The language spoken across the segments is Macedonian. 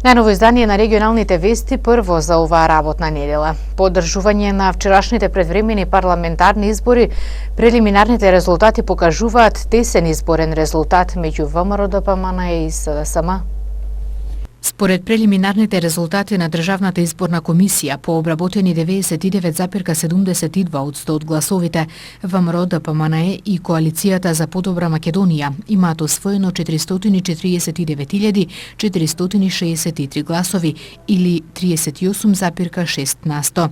Најново издание на регионалните вести прво за оваа работна недела. По одржување на вчерашните предвремени парламентарни избори, прелиминарните резултати покажуваат тесен изборен резултат меѓу ВМРО ДПМН и СДСМ. Според прелиминарните резултати на Државната изборна комисија, по обработени 99,72% од 100 од гласовите, ВМРО ДПМН и Коалицијата за подобра Македонија имаат освоено 440.463 гласови или 38,6%.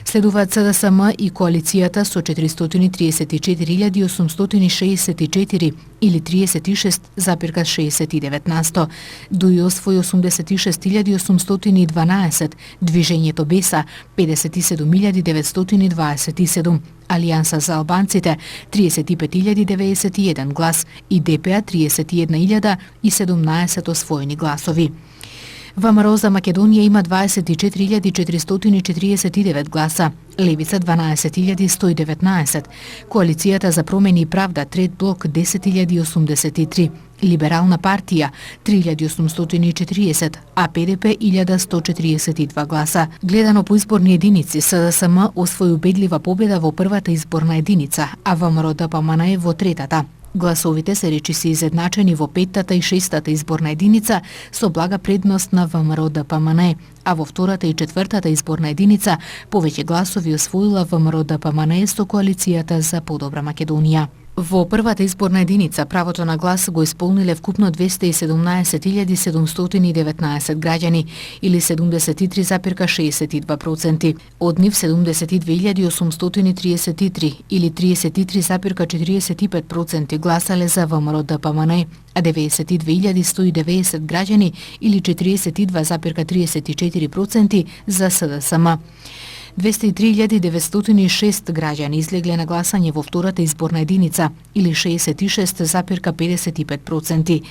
Следуваат СДСМ и Коалицијата со 434.864 или 36,69%. ДУИ освои 86.812, Движењето Беса 57.927, Алијанса за албанците 35.091 глас и ДПА 31.017 освоени гласови. ВМРО за Македонија има 24.449 гласа, Левица 12.119, Коалицијата за промени и правда Трет блок 10.083, Либерална партија 3.840, а ПДП 1.142 гласа. Гледано по изборни единици, СДСМ освои убедлива победа во првата изборна единица, а ВМРО ДПМН во третата. Гласовите се речиси изедначени во петтата и шестата изборна единица со блага предност на ВМРО ДПМН, а во втората и четвртата изборна единица повеќе гласови освоила ВМРО ДПМН со Коалицијата за подобра Македонија. Во првата изборна единица правото на глас го исполниле вкупно 217.719 граѓани или 73,62%. Од нив 72.833 или 33,45% гласале за ВМРО ДПМН, а 92.190 граѓани или 42,34% за СДСМ. 203.906 граѓани излегле на гласање во втората изборна единица или 66,55%.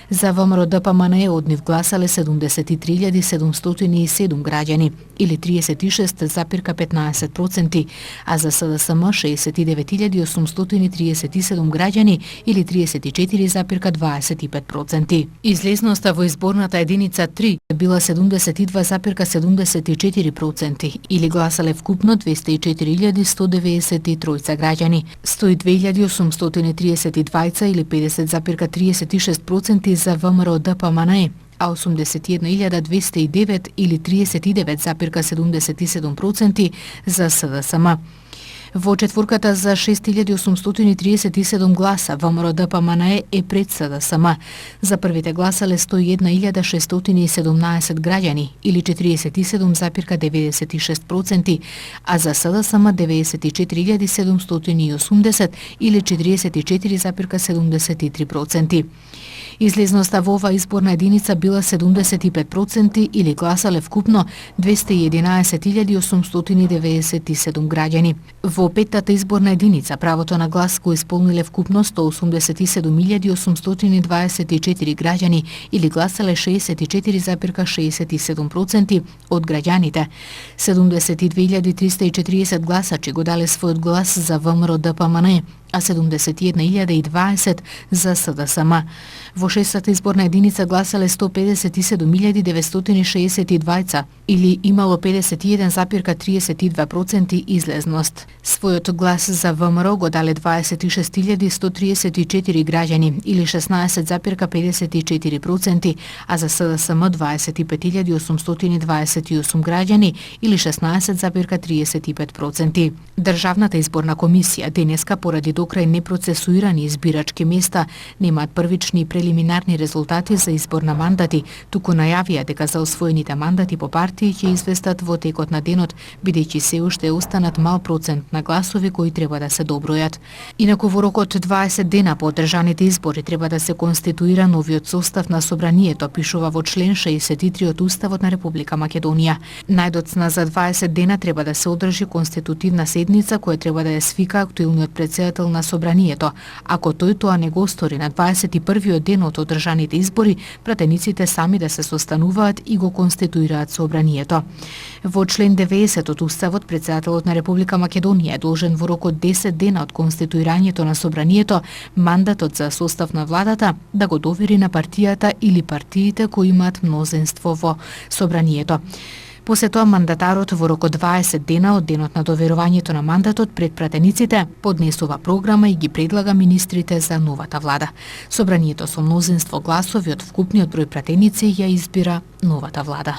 За ВМРО ДПМН од нив гласале 73.707 граѓани или 36,15%, а за СДСМ 69.837 граѓани или 34,25%. Излезноста во изборната единица 3 била 72,74% или гласале вкупно 204.193 граѓани, 102.832 или 50,36% за ВМРО ДПМН, а 81.209 или 39,77% за СДСМ. Во четворката за 6.837 гласа ВМРО ДПМН е пред СДСМ. За првите гласале 101.617 граѓани или 47,96%, а за СДСМ 94.780 или 44,73%. Излезноста во оваа изборна единица била 75% или гласале вкупно 211.897 граѓани. Во петтата изборна единица правото на глас го исполниле вкупно 187.824 граѓани или гласале 64,67% од граѓаните. 72.340 гласачи го дале својот глас за ВМРО ДПМН, а 71.020 за СДСМ. Во шестата изборна единица гласале 157.962 или имало 51,32% излезност. Својот глас за ВМРО го дале 26.134 граѓани или 16,54%, а за СДСМ 25.828 граѓани или 16,35%. Државната изборна комисија денеска поради докрај непроцесуирани избирачки места немаат првични и прелиминарни резултати за избор на мандати, туку најавија дека за освоените мандати по партии ќе известат во текот на денот, бидејќи се уште останат мал процент на гласови кои треба да се добројат. Инаку во рокот 20 дена по одржаните избори треба да се конституира новиот состав на собранието, пишува во член 63 од Уставот на Република Македонија. Најдоцна за 20 дена треба да се одржи конститутивна седница која треба да ја свика актуелниот претседател председател на собранието. Ако тој тоа не го стори на 21-виот ден од одржаните избори, пратениците сами да се состануваат и го конституираат собранието. Во член 90 од Уставот, председателот на Република Македонија е должен во рок од 10 дена од конституирањето на собранието мандатот за состав на владата да го довери на партијата или партиите кои имаат мнозинство во собранието. После тоа мандатарот во рок од 20 дена од денот на доверувањето на мандатот пред пратениците поднесува програма и ги предлага министрите за новата влада. Собранието со мнозинство гласови од вкупниот број пратеници ја избира новата влада.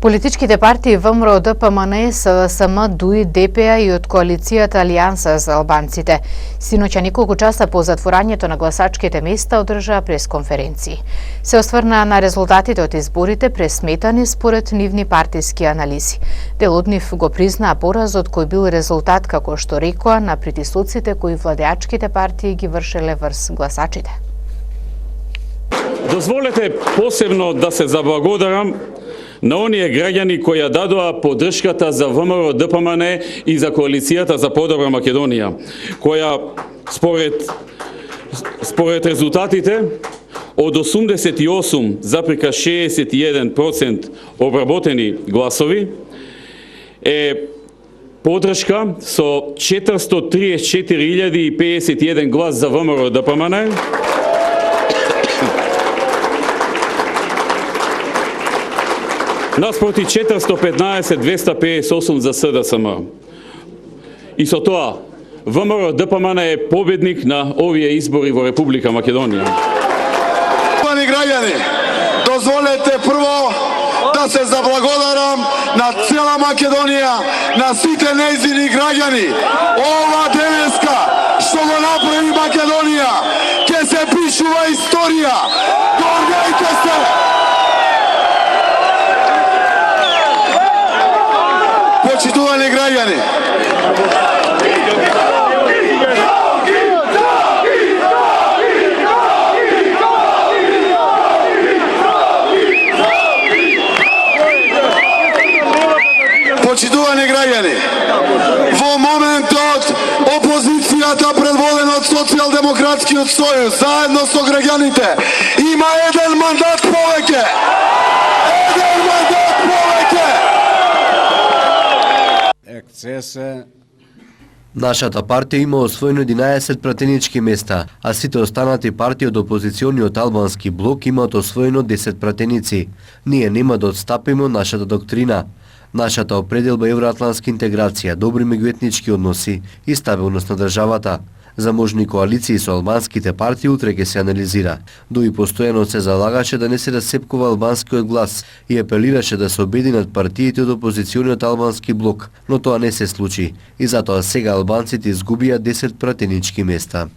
Политичките партии ВМРО, ДПМН, СДСМ, ДУИ, ДПА и од коалицијата Алијанса за албанците синоќа неколку часа по затворањето на гласачките места одржаа пресконференции. Се осврнаа на резултатите од изборите пресметани според нивни партиски анализи. Дел од нив го признаа поразот кој бил резултат, како што рекоа, на притисоците кои владеачките партии ги вршеле врз гласачите. Дозволете посебно да се заблагодарам на оние граѓани кои ја дадоа поддршката за ВМРО ДПМН и за коалицијата за подобра Македонија, која според резултатите од 88,61% обработени гласови е поддршка со 434.051 глас за ВМРО ДПМН, наспроти 415.258 за СДСМ. И со тоа, ВМРО ДПМН е победник на овие избори во Република Македонија. Уважаеми граѓани, дозволете прво да се заблагодарам на цела Македонија, на сите нејзини граѓани. Ова денеска што го направи Македонија, ќе се пишува историја. Гордејте се! Почитувани граѓани, во моментот опозицијата предводена од Социјалдемократскиот сојуз заедно со граѓаните има еден мандат повеќе. Нашата партија има освоено 11 пратенички места, а сите останати партии од опозициониот албански блок имаат освоено 10 пратеници. Ние нема да отстапиме од нашата доктрина. Нашата определба е евроатлантска интеграција, добри меѓуетнички односи и стабилност на државата. За можни коалиции со албанските партии утре ќе се анализира. ДУИ постојано се залагаше да не се расепкува албанскиот глас и апелираше да се обединат партиите од опозициониот албански блок, но тоа не се случи и затоа сега албанците изгубија 10 пратенички места.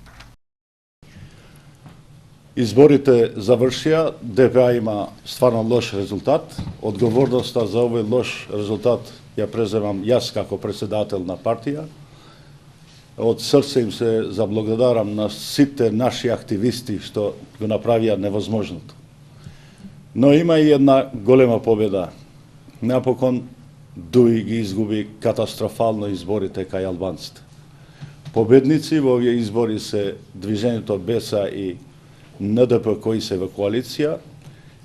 Изборите завршија, ДПА има стварно лош резултат. Одговорноста за овој лош резултат ја преземам јас како председател на партија. Од срце им се заблагодарам на сите наши активисти што го направија невозможното. Но има и една голема победа. Напокон ДУИ ги изгуби катастрофално изборите кај албанците. Победници во овие избори се Движењето БЕСА и НДП кои се во коалиција.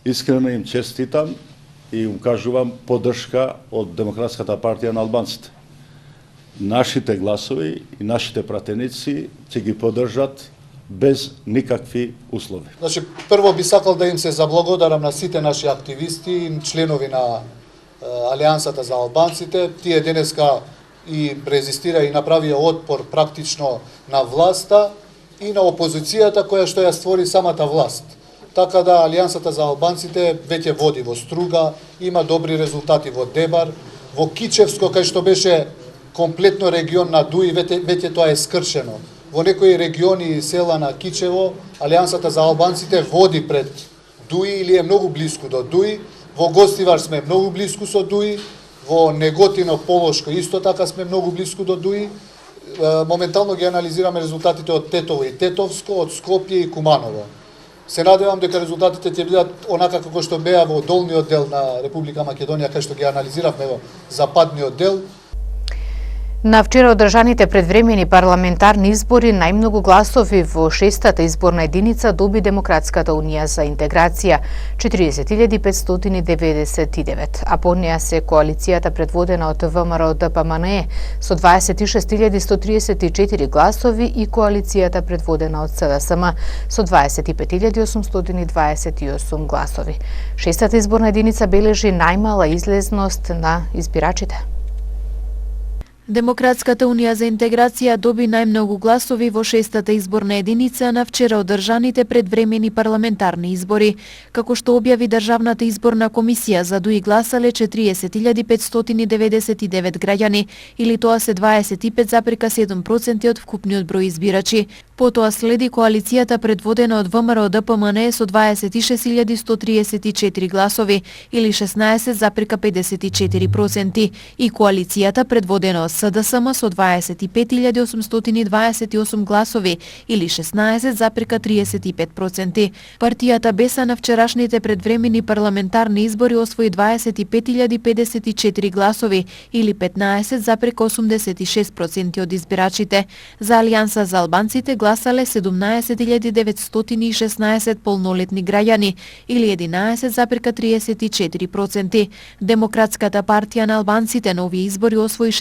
Искрено им честитам и им кажувам поддршка од Демократската партија на албанците. Нашите гласови и нашите пратеници ќе ги поддржат без никакви услови. Значи, прво би сакал да им се заблагодарам на сите наши активисти и членови на Алијансата за албанците. Тие денеска и резистира и направија отпор практично на власта и на опозицијата која што ја створи самата власт. Така да Алијансата за албанците веќе води во Струга, има добри резултати во Дебар, во Кичевско кај што беше комплетно регион на ДУИ, веќе тоа е скршено. Во некои региони и села на Кичево, Алијансата за албанците води пред ДУИ или е многу близко до ДУИ. Во Гостивар сме многу близко со ДУИ, во Неготино, Полошко исто така сме многу близко до ДУИ. Моментално ги анализираме резултатите од Тетово и Тетовско, од Скопје и Куманово. Се надевам дека резултатите ќе бидат онака како што беа во долниот дел на Република Македонија, кај што ги анализиравме во западниот дел. На вчера одржаните предвремени парламентарни избори најмногу гласови во 6-та изборна единица доби Демократската унија за интеграција 40.599, а по неа се коалицијата предводена од ВМРО ДПМНЕ со 26.134 гласови и коалицијата предводена од СДСМ со 25.828 гласови. 6-та изборна единица бележи најмала излезност на избирачите. Демократската унија за интеграција доби најмногу гласови во 6-та изборна единица на вчера одржаните предвремени парламентарни избори, како што објави Државната изборна комисија. За ДУИ гласале 40.599 граѓани, или тоа се 25,7% од вкупниот број избирачи. Потоа следи коалицијата предводена од ВМРО ДПМНЕ со 26.134 гласови, или 16,54%, и коалицијата предводена од СДСМ со 25.828 гласови, или 16,35%. Партијата БЕСА на вчерашните предвремени парламентарни избори освои 25.054 гласови, или 15,86% од избирачите. За Алијанса за албанците гласале 17.916 полнолетни граѓани, или 11,34%. Демократската партија на албанците на овие избори освои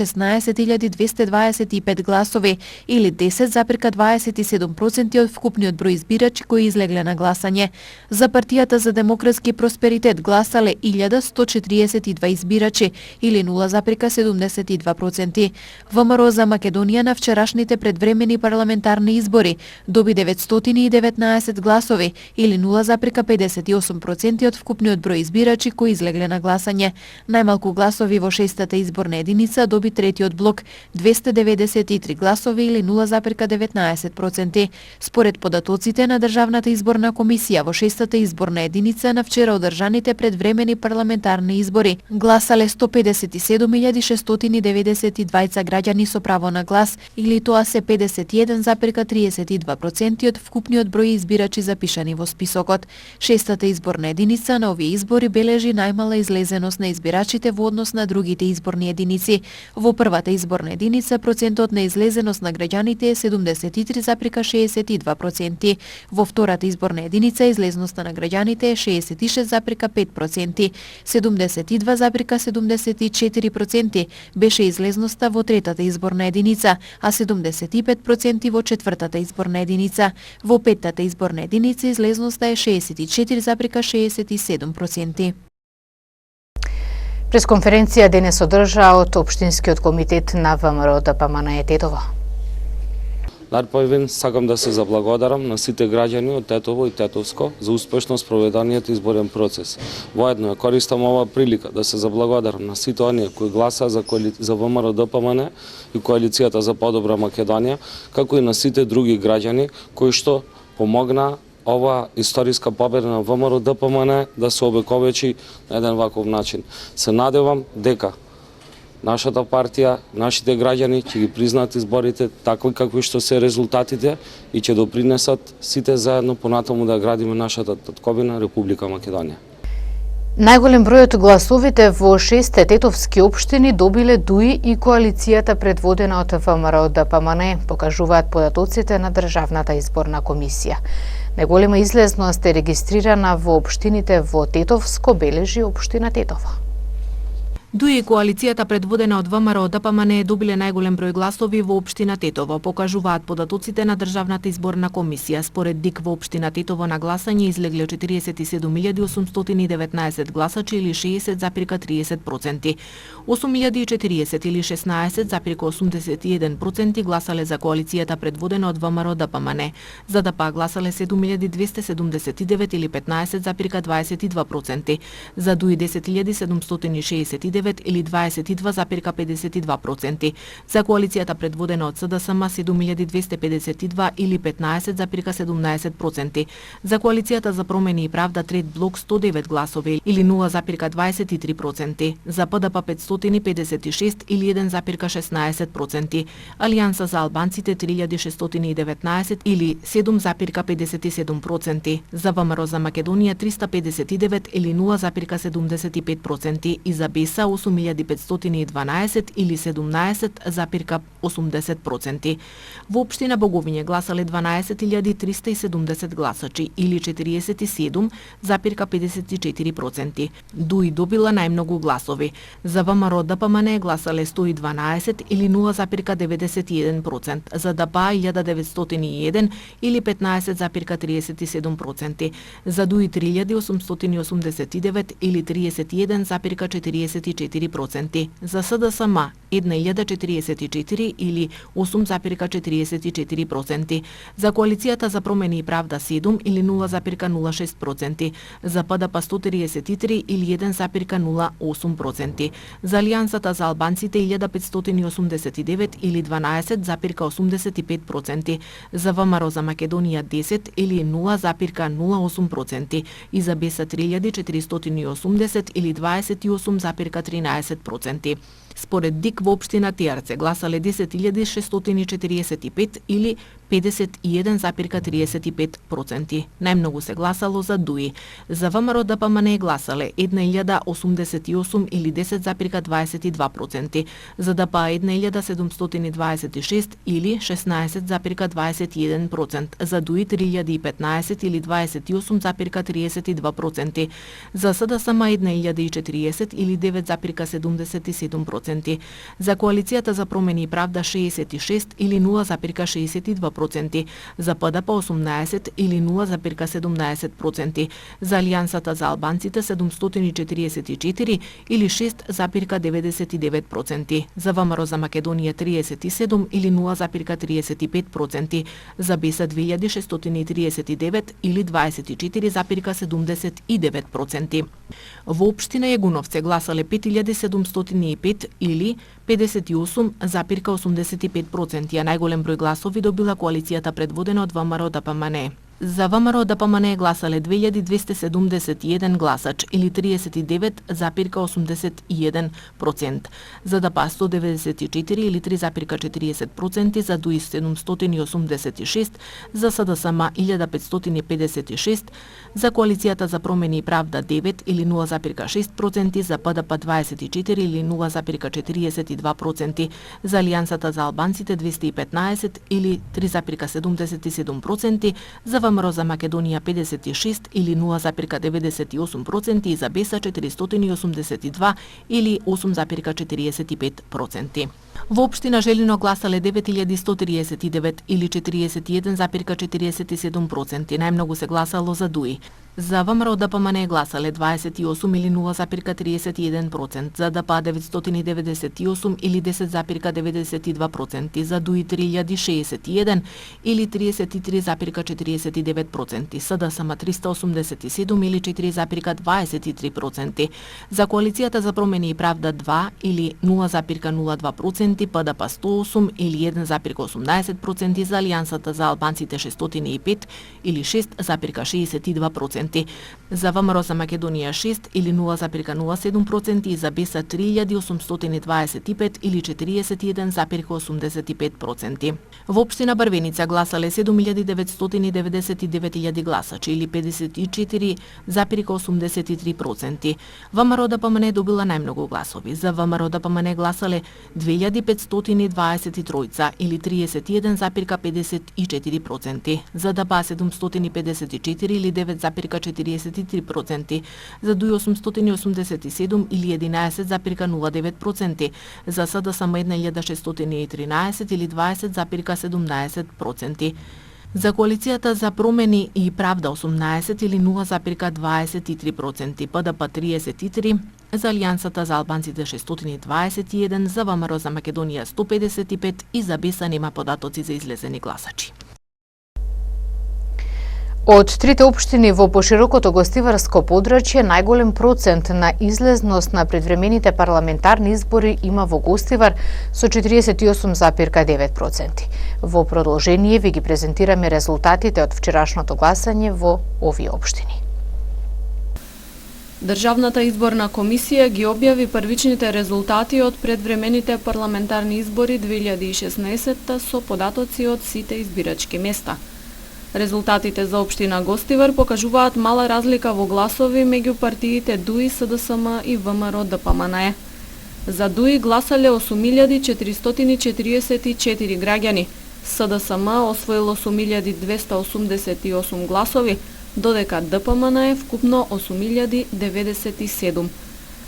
16.225 гласови, или 10,27% од вкупниот број избирачи кои излегле на гласање. За партијата за демократски просперитет гласале 1142 избирачи, или 0,72%. ВМРО за Македонија на вчерашните предвремени парламентарни избори доби 919 гласови, или 0,58% од вкупниот број избирачи кои излегле на гласање. Најмалку гласови во 6-та изборна единица доби третиот блок 293 гласови, или 0,19%. Според податоците на Државната изборна комисија во 6-та изборна единица на вчера одржаните предвремени парламентарни избори гласале 157.692 граѓани со право на глас, или тоа се 51,32% од вкупниот број избирачи запишани во списокот. 6-та изборна единица на овие избори бележи најмала излезеност на избирачите во однос на другите изборни единици. Во првата изборна единица процентот на излезеност на граѓаните е 73,62%. Во втората изборна единица излезноста на граѓаните е 66,5%. 72,74% беше излезноста во третата изборна единица, а 75% во четвртата изборна единица. Во петтата изборна единица излезноста е 64,67%. Пресконференција денес одржа од Општинскиот комитет на ВМРО ДПМНЕ Тетово. Најпрвен сакам да се заблагодарам на сите граѓани од Тетово и Тетовско за успешно спроведениот изборен процес. Воедно ја користам оваа прилика да се заблагодарам на сите оние кои гласаа за ВМРО ДПМНЕ и коалицијата за подобра Македонија, како и на сите други граѓани кои што помогнаа ова историска победа на ВМРО ДПМНЕ да се обековечи на еден ваков начин. Се надевам дека нашата партија, нашите граѓани ќе ги признаат изборите такви какви што се резултатите и ќе допринесат сите заедно понатаму да градиме нашата татковина Република Македонија. Најголем број од гласовите во 6 тетовски општини добиле ДУИ и коалицијата предводена од ВМРО ДПМНЕ, покажуваат податоците на Државната изборна комисија. Најголема излезност е регистрирана во општините во Тетовско, бележи општина Тетово. ДУИ и коалицијата предводена од ВМРО ДПМНЕ добиле најголем број гласови во општина Тетово, покажуваат податоците на Државната изборна комисија. Според ДИК во општина Тетово на гласање излегле 47.819 гласачи, или 60,30%. 8.040 или 16,81% гласале за коалицијата предводена од ВМРО ДПМНЕ. За ДПА гласале 7.279 или 15,22%. За ДУИ 10.769 или 22,52%. За коалицијата предводена од СДСМ 7.252 или 15,17%. За коалицијата за промени и правда трет блок 109 гласови или 0,23%. За ПДП 556 или 1,16%. Алијанса за албанците 3619 или 7,57%. За ВМРО за Македонија 359 или 0,75% и за БЕСА 8512 или 17,80%. Во општина Боговиње гласале 12370 гласачи или 47,54%. Дуи добила најмногу гласови. За ВМРО ДПМН гласале 112 или 0,91%, за ДПА 1901 или 15,37%, за ДУИ 3889 или 31,44%, за СДСМ 1044 или 8,44%, за Коалицијата за промени и правда 7 или 0,06%, за ПДП 133 или 1,08%, за Алијансата за албанците 1589 или 12,85%, за ВМРО за Македонија 10 или 0,08% и за БЕСА 3480 или 28,13%. Според ДИК во општина Тијарце гласале 10.645 или 51,35%. Најмногу се гласало за ДУИ. За ВМРО ДПМН гласале 1088 или 10,22%, за ДПА 1726 или 16,21%, за ДУИ 3015 или 28,32%, за СДСМ 1040 или 9,77%, за Коалицијата за промени и правда 66 или 0,62%, за ПДП 18 или 0,17%, за Алијансата за албанците 744 или 6,99%, за ВМРО за Македонија 37 или 0,35%, за БЕСА 2639 или 24,79%. Во општина Јагуновце гласале 5705 или 58,85%, а најголем број гласови добила коалицијата предводена од ВМРО ДПМН. За ВМРО ДПМН гласале 2271 гласач или 39,81%, за ДПА 194 или 3,40%, за ДУИ 786, за СДСМ 1556, за Коалицијата за промени и правда 9 или 0,6%, за ПДП 24 или 0,42%, за Алијансата за албанците 215 или 3,77%, за ВМРО за Македонија 56 или 0,98% и за БЕСА 482 или 8,45%. Во општина Желино гласале 9139 или 41,47%, најмногу се гласало за ДУИ. За ВМРО ДПМН гласале 28 или 0,31%, за ДПА 998 или 10,92%, за ДУИ 3061 или 33,49%, СДСМ 387 или 4,23%, за Коалицијата за промени и правда 2 или 0,02%, ПДП 108 или 1,18%, за Алијансата за албанците 605 или 6,62%, за ВМРО за Македонија 6 или 0,07% и за БЕСА 3825 или 41,85%. Во општина Барвеница гласале 7999 гласачи или 54,83%. ВМРО ДПМН добила најмногу гласови. За ВМРО ДПМН гласале 2523 или 31,54%, за ДПА 754 или 9,43%, за ДУИ 887 или 11,09%, за СДСМ 1613 или 20,17%. За Коалицијата за промени и правда 18 или 0,23%, ПДП 33, за Алијансата за албанците 621, за ВМРО за Македонија 155 и за БЕСА нема податоци за излезени гласачи. Од трите општини во поширокото гостиварско подрачје, најголем процент на излезност на предвремените парламентарни избори има во Гостивар со 48,9%. Во продолжение ви ги презентираме резултатите од вчерашното гласање во овие општини. Државната изборна комисија ги објави првичните резултати од предвремените парламентарни избори 2016 со податоци од сите избирачки места. Резултатите за општина Гостивар покажуваат мала разлика во гласови меѓу партиите ДУИ, СДСМ и ВМРО ДПМН. За ДУИ гласале 8444 граѓани. СДСМ освоил 8288 гласови, додека ДПМН вкупно 8097.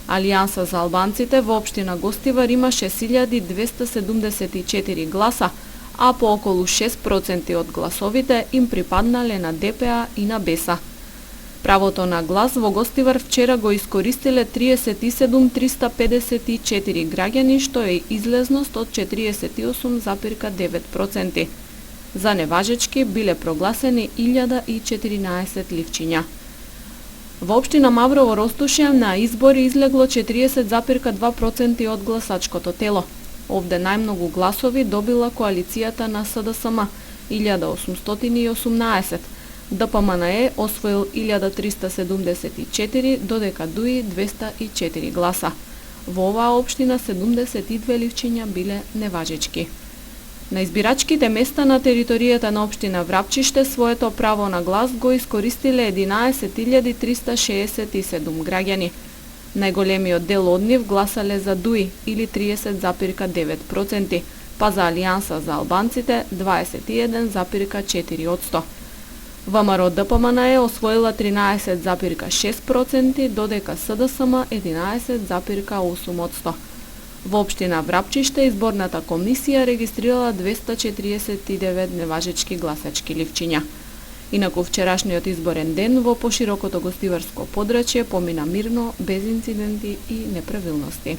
Алијанса за албанците во општина Гостивар има 6274 гласа, а по околу 6% од гласовите им припаднале на ДПА и на БЕСА. Правото на глас во Гостивар вчера го искористиле 37.354 граѓани, што е излезност од 48,9%. За неважечки биле прогласени 1014 ливчиња. Во општина Маврово Ростушје на избори излегло 40,2% од гласачкото тело. Овде најмногу гласови добила коалицијата на СДСМ 1818. ДПМНЕ освоил 1374, додека ДУИ 204 гласа. Во оваа општина 72 ливчиња биле неважечки. На избирачките места на територијата на општина Врапчиште своето право на глас го искористиле 11.367 граѓани. Најголемиот дел од нив гласале за ДУИ или 30,9%, па за Алијанса за албанците 21,4%. ВМРО ДПМН освоила 13,6%, додека СДСМ 11,8%. Во општина Врапчиште изборната комисија регистрирала 249 неважечки гласачки ливчиња. Инаку вчерашниот изборен ден во поширокото гостиварско подрачје помина мирно, без инциденти и неправилности.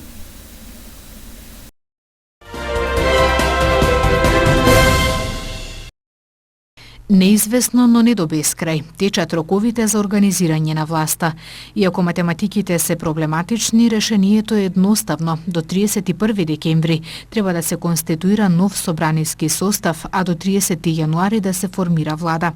Неизвестно, но не до бескрај. Течат роковите за организирање на власта. Иако математиките се проблематични, решението е едноставно. До 31 декември треба да се конституира нов собраниски состав, а до 30 јануари да се формира влада.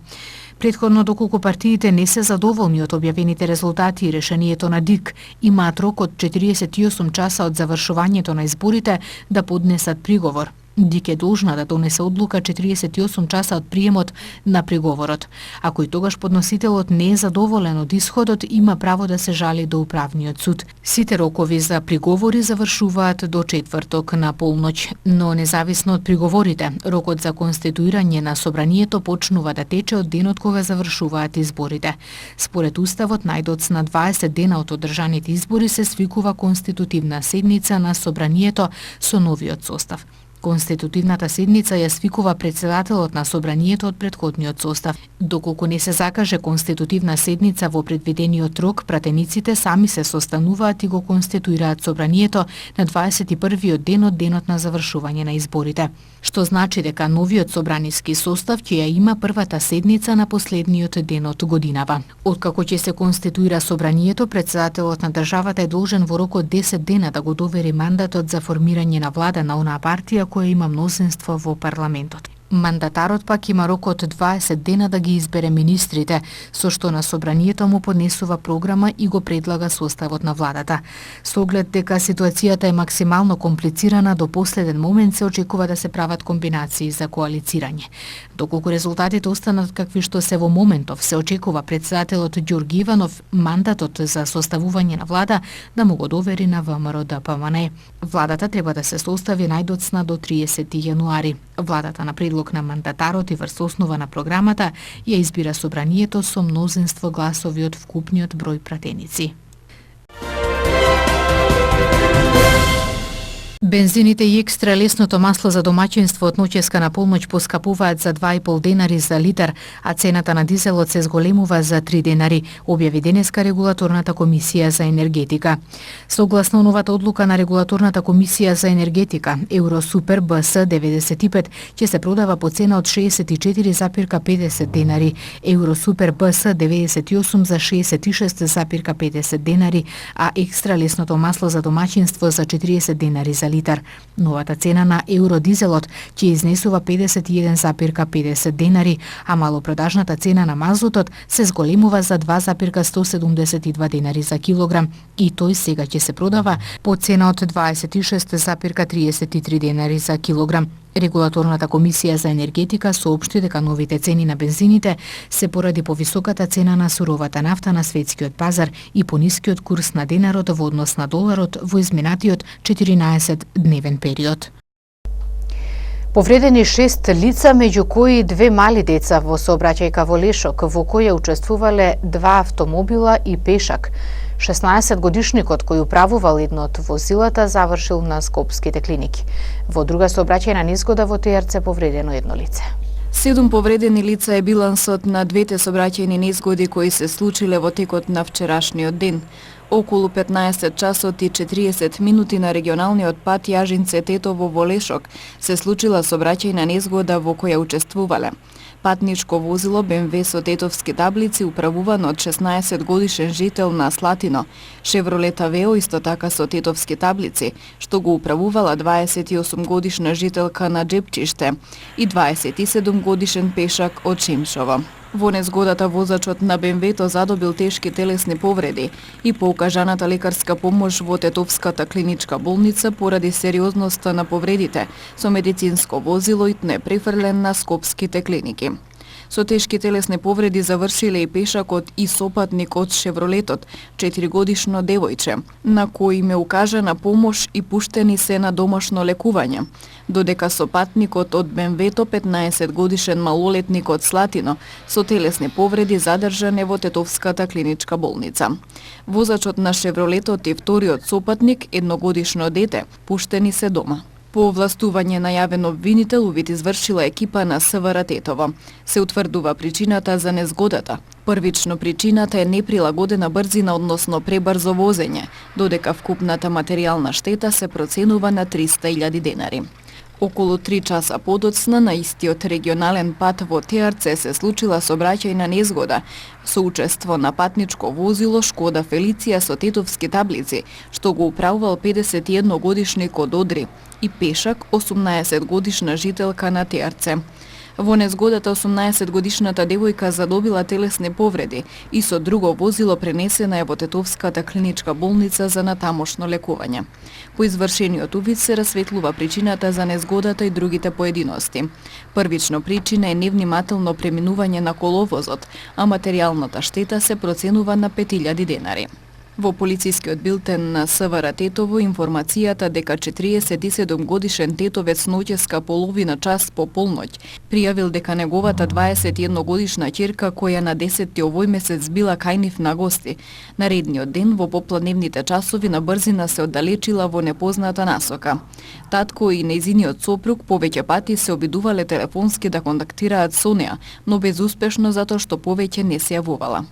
Претходно, доколку партиите не се задоволни од објавените резултати и решението на ДИК, имаат рок од 48 часа од завршувањето на изборите да поднесат приговор. ДИК е должна да донесе одлука 48 часа од приемот на приговорот. Ако и тогаш подносителот не е задоволен од исходот, има право да се жали до управниот суд. Сите рокови за приговори завршуваат до четврток на полноќ, но независно од приговорите, рокот за конституирање на собранието почнува да тече од денот кога завршуваат изборите. Според Уставот, најдоцна 20 дена од одржаните избори се свикува конститутивна седница на собранието со новиот состав. Конститутивната седница ја свикува председателот на собранието од претходниот состав. Доколку не се закаже конститутивна седница во предвидениот рок, пратениците сами се состануваат и го конституираат собранието на 21-виот ден од денот на завршување на изборите. Што значи дека новиот собраниски состав ќе ја има првата седница на последниот ден од годинава. Откако ќе се конституира собранието, председателот на државата е должен во рок од 10 дена да го довери мандатот за формирање на влада на онаа партија која има мнозинство во парламентот. Мандатарот пак има рок од 20 дена да ги избере министрите, со што на собранието му поднесува програма и го предлага составот на владата. Со оглед дека ситуацијата е максимално комплицирана, до последен момент се очекува да се прават комбинации за коалицирање. Доколку резултатите останат какви што се во моментов, се очекува председателот Ѓорги Иванов мандатот за составување на влада да му го довери на ВМРО ДПМН. Владата треба да се состави најдоцна до 30 јануари. Владата на предлог на мандатарот и врз основа на програмата ја избира собранието со мнозинство гласови од вкупниот број пратеници. Бензините и екстра лесното масло за домаќинство од ноќеска на полноќ поскапуваат за 2,5 денари за литар, а цената на дизелот се зголемува за 3 денари, објави денеска Регулаторната комисија за енергетика. Согласно новата одлука на Регулаторната комисија за енергетика, Евросупер БС 95 ќе се продава по цена од 64,50 денари, Евросупер БС 98 за 66,50 денари, а екстра лесното масло за домаќинство за 40 денари за литар. Новата цена на евродизелот ќе изнесува 51,50 денари, а малопродажната цена на мазутот се зголемува за 2,172 денари за килограм и тој сега ќе се продава по цена од 26,33 денари за килограм. Регулаторната комисија за енергетика соопшти дека новите цени на бензините се поради повисоката цена на суровата нафта на светскиот пазар и понискиот курс на денарот во однос на доларот во изминатиот 14-дневен период. Повредени 6 лица, меѓу кои 2 мали деца во сообраќајка во Лешок, во која учествувале 2 автомобила и пешак. 16-годишникот кој управувал едно од возилата завршил на скопските клиники. Во друга сообраќајна незгода во Тејарце повредено едно лице. 7 повредени лица е билансот на двете сообраќајни незгоди кои се случиле во текот на вчерашниот ден. Околу 15 часот и 40 минути на регионалниот пат Јажинце-Тетово во Лешок се случила сообраќајна незгода во која учествувале патничко возило БМВ со тетовски таблици управувано од 16 годишен жител на Слатино, Шевролет Авео исто така со тетовски таблици, што го управувала 28 годишна жителка на Джепчиште и 27 годишен пешак од Шимшово. Во незгодата возачот на БМВ-то задобил тешки телесни повреди и по укажаната лекарска помош во Тетовската клиничка болница поради сериозноста на повредите со медицинско возило итне префрлен на скопските клиники. Со тешки телесни повреди завршиле и пешакот и сопатник од Шевролетот, 4-годишно девојче, на кој им е укажана помош и пуштени се на домашно лекување, додека сопатникот од БМВ-то 15-годишен малолетник од Слатино со телесни повреди задржан е во Тетовската клиничка болница. Возачот на Шевролетот и вториот сопатник, едногодишно дете, пуштени се дома. По овластување на јавен обвинител, увид извршила екипа на СВР Тетово. Се утврдува причината за незгодата. Првично причината е неприлагодена брзина, односно пребрзо возење, додека вкупната материјална штета се проценува на 300.000 денари. Околу 3 часа подоцна на истиот регионален пат во Тејарце се случила сообраќајна незгода со учество на патничко возило Шкода Фелиција со тетовски таблици, што го управувал 51 годишник од Одри и пешак 18 годишна жителка на Тејарце. Во незгодата 18-годишната девојка задобила телесни повреди и со друго возило пренесена е во Тетовската клиничка болница за натамошно лекување. По извршениот увид се расветлува причината за незгодата и другите поединости. Првично причина е невнимателно преминување на коловозот, а материјалната штета се проценува на 5.000 денари. Во полицискиот билтен на СВР Тетово информацијата дека 47 годишен тетовец ноќеска половина час по полноќ пријавил дека неговата 21 годишна ќерка која на 10 овој месец била кај нив на гости, наредниот ден во попладневните часови на брзина се оддалечила во непозната насока. Татко и нејзиниот сопруг повеќе пати се обидувале телефонски да контактираат со неа, но безуспешно затоа што повеќе не се јавувала.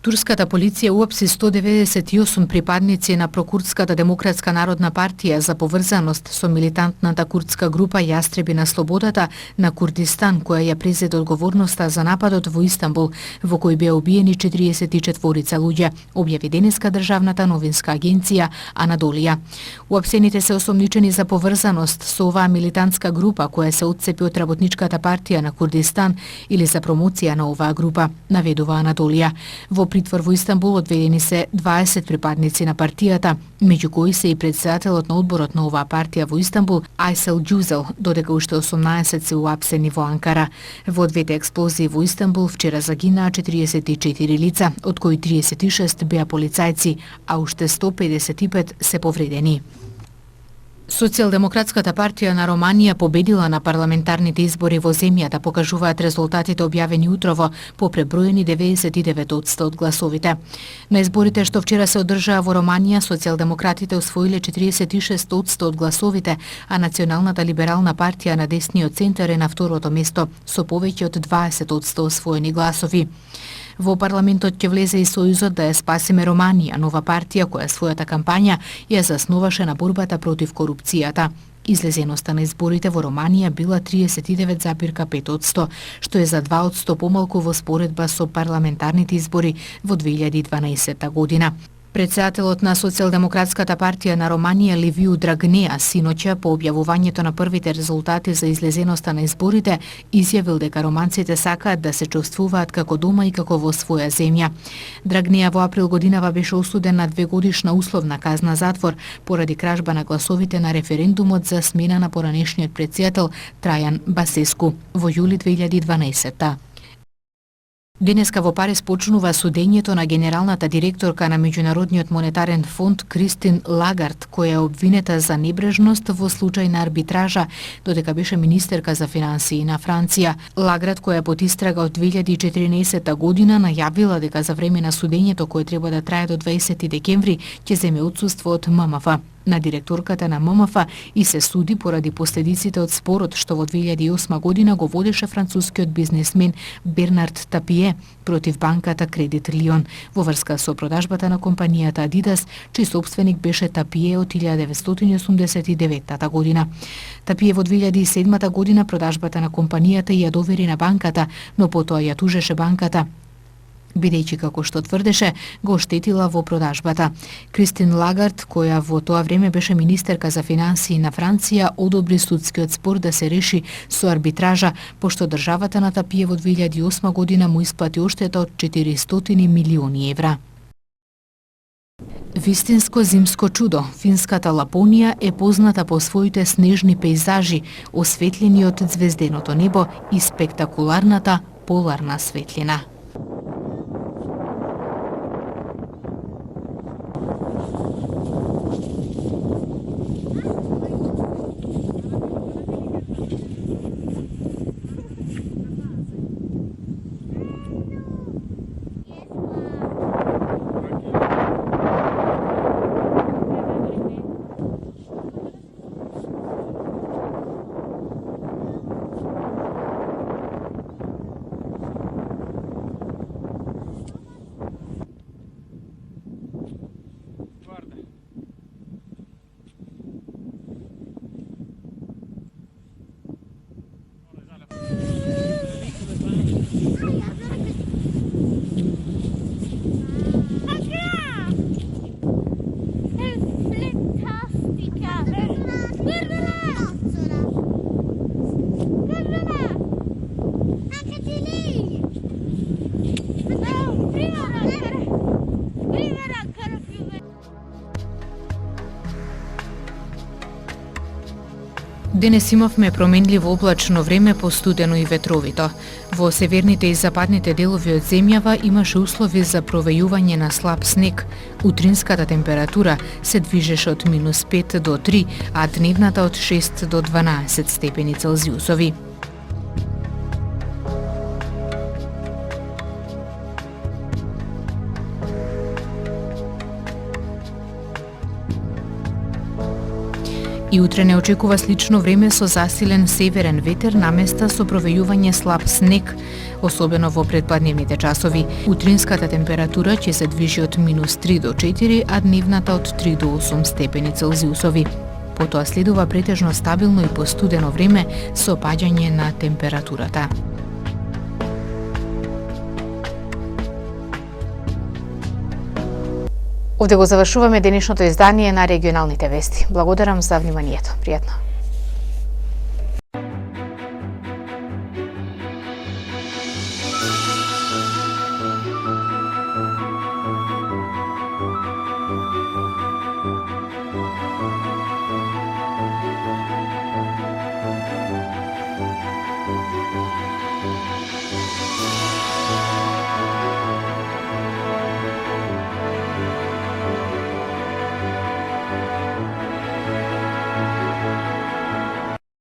Турската полиција уапси 198 припадници на прокурдската Демократска народна партија за поврзаност со милитантната курдска група Јастреби на слободата на Курдистан, која ја презеде одговорноста за нападот во Истанбул, во кој беа убиени 44 луѓе, објави денеска државната новинска агенција Анадолија. Уапсените се осомничени за поврзаност со оваа милитантска група која се отцепи од работничката партија на Курдистан или за промоција на оваа група, наведува Анадолија. Во притвор во Истанбул одведени се 20 припадници на партијата, меѓу кои се и претседателот на одборот на оваа партија во Истанбул, Айсел Ѓузел, додека уште 18 се уапсени во Анкара. Во двете експлозии во Истанбул вчера загинаа 44 лица, од кои 36 беа полицајци, а уште 155 се повредени. Социјалдемократската партија на Романија победила на парламентарните избори во земјата, покажуваат резултатите објавени утрово по преброени 99% од гласовите. На изборите што вчера се одржаа во Романија, социјалдемократите освоиле 46% од гласовите, а Националната либерална партија на десниот центар е на второто место со повеќе од 20% освоени гласови. Во парламентот ќе влезе и Сојузот да ја спасиме Романија, нова партија која својата кампања ја засноваше на борбата против корупцијата. Излезеноста на изборите во Романија била 39,5%, што е за 2% помалку во споредба со парламентарните избори во 2012 година. Председателот на Социјалдемократската партија на Романија Ливију Драгнеа синоќа по објавувањето на првите резултати за излезеноста на изборите изјавил дека романците сакаат да се чувствуваат како дома и како во своја земја. Драгнеа во април годинава беше осуден на 2-годишна условна казна затвор поради кражба на гласовите на референдумот за смена на поранешниот председател Трајан Басеску во јули 2012. Денеска во Париз почнува судењето на генералната директорка на Меѓународниот монетарен фонд Кристин Лагард, која е обвинета за небрежност во случај на арбитража, додека беше министерка за финансии на Франција. Лагард, која е под истрага од 2014 година, најавила дека за време на судењето, кое треба да трае до 20 декември, ќе земе отсуство од ММФ. На директорката на ММФ и се суди поради последиците од спорот што во 2008 година го водеше францускиот бизнесмен Бернард Тапие против банката Кредит Лион во врска со продажбата на компанијата Адидас, чиј собственик беше Тапие од 1989 година. Тапие во 2007 година продажбата на компанијата ја довери на банката, но потоа ја тужеше банката, бидејќи, како што тврдеше, го оштетила во продажбата. Кристин Лагард, која во тоа време беше министерка за финансии на Франција, одобри судскиот спор да се реши со арбитража, пошто државата на Тапие во 2008 година му исплати оштета од 400 милиони евра. Вистинско зимско чудо, финската Лапонија е позната по своите снежни пејзажи, осветлени од звезденото небо и спектакуларната поларна светлина. Денес имавме променливо облачно време, постудено и ветровито. Во северните и западните делови од земјава имаше услови за провејување на слаб снег. Утринската температура се движеше од -5 до 3, а дневната од 6 до 12 степени Целзиусови. И утре не очекува слично време со засилен северен ветер наместа со провејување слаб снег, особено во предпладневните часови. Утринската температура ќе се движи од -3 до 4, а дневната од 3 до 8 степени Целзиусови. Потоа следува претежно стабилно и постудено време со паѓање на температурата. Овде го завршуваме денешното издание на регионалните вести. Благодарам за вниманието. Пријатно.